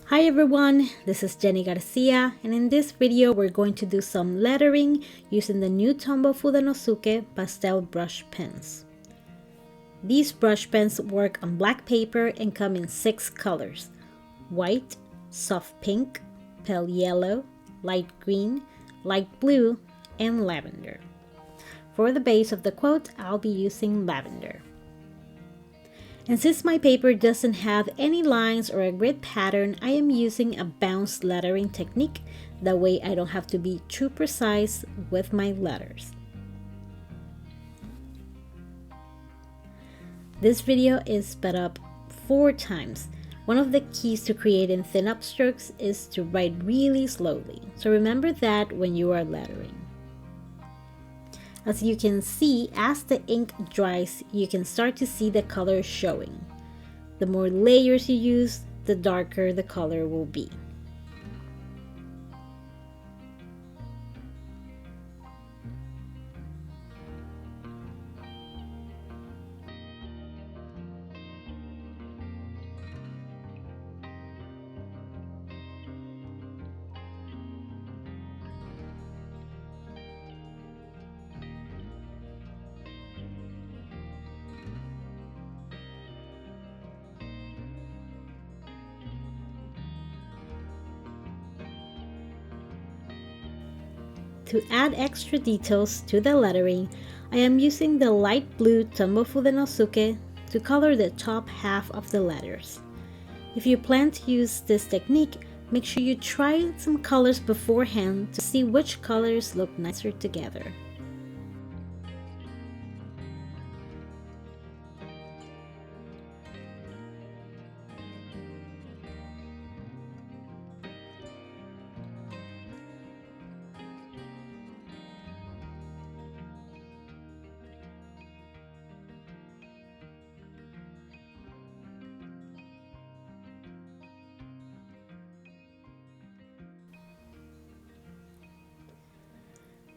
Hi everyone, this is Jenny Garcia, and in this video we're going to do some lettering using the new Tombow Fudenosuke Pastel Brush Pens. These brush pens work on black paper and come in 6 colors: white, soft pink, pale yellow, light green, light blue, and lavender. For the base of the quote, I'll be using lavender. And since my paper doesn't have any lines or a grid pattern, I am using a bounce lettering technique. That way I don't have to be too precise with my letters. This video is sped up 4 times. One of the keys to creating thin upstrokes is to write really slowly. So remember that when you are lettering. As you can see, as the ink dries, you can start to see the color showing. The more layers you use, the darker the color will be. To add extra details to the lettering, I am using the light blue Tombow Fudenosuke to color the top half of the letters. If you plan to use this technique, make sure you try some colors beforehand to see which colors look nicer together.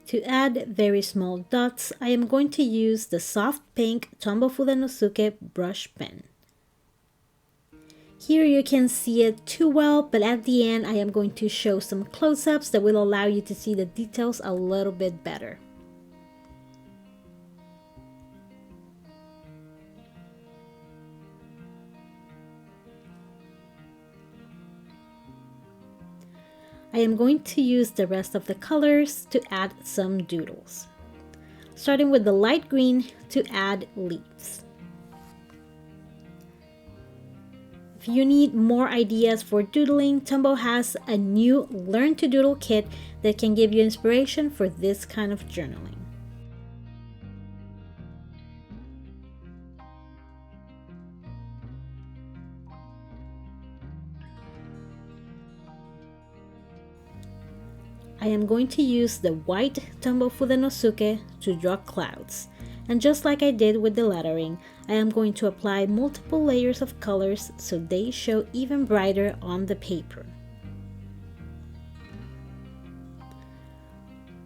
To add very small dots, I am going to use the soft pink Tombow Fudenosuke brush pen. Here you can see it too well, but at the end I am going to show some close-ups that will allow you to see the details a little bit better. I am going to use the rest of the colors to add some doodles. Starting with the light green to add leaves. If you need more ideas for doodling, Tombow has a new Learn to Doodle kit that can give you inspiration for this kind of journaling. I am going to use the white Tombow Fudenosuke to draw clouds. And just like I did with the lettering, I am going to apply multiple layers of colors so they show even brighter on the paper.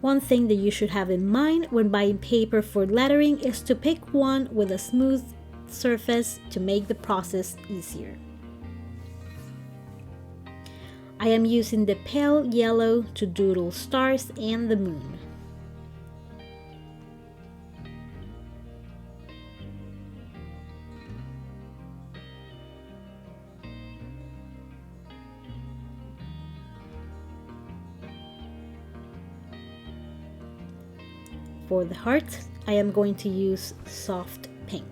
One thing that you should have in mind when buying paper for lettering is to pick one with a smooth surface to make the process easier. I am using the pale yellow to doodle stars and the moon. For the heart, I am going to use soft pink.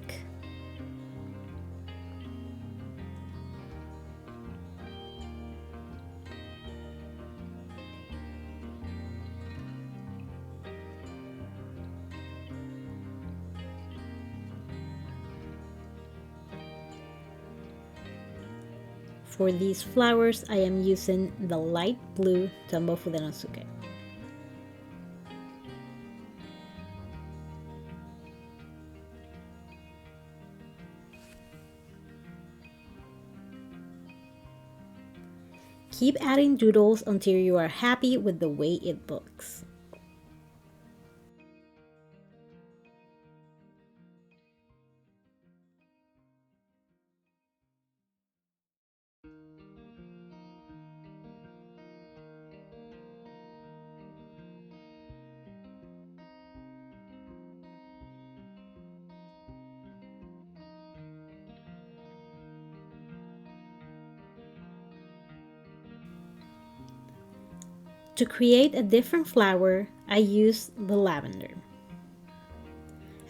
For these flowers, I am using the light blue Tombow Fudenosuke. Keep adding doodles until you are happy with the way it looks. To create a different flower, I use the lavender.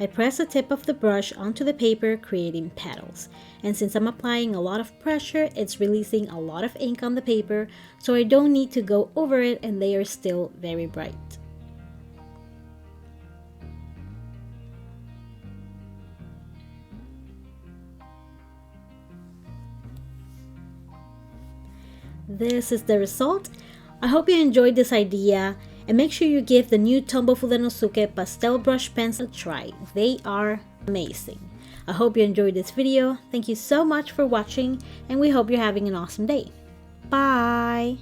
I press the tip of the brush onto the paper, creating petals. And since I'm applying a lot of pressure, it's releasing a lot of ink on the paper, so I don't need to go over it and they are still very bright. This is the result. I hope you enjoyed this idea, and make sure you give the new Tombow Fudenosuke Pastel Brush Pens a try. They are amazing. I hope you enjoyed this video. Thank you so much for watching, and we hope you're having an awesome day. Bye!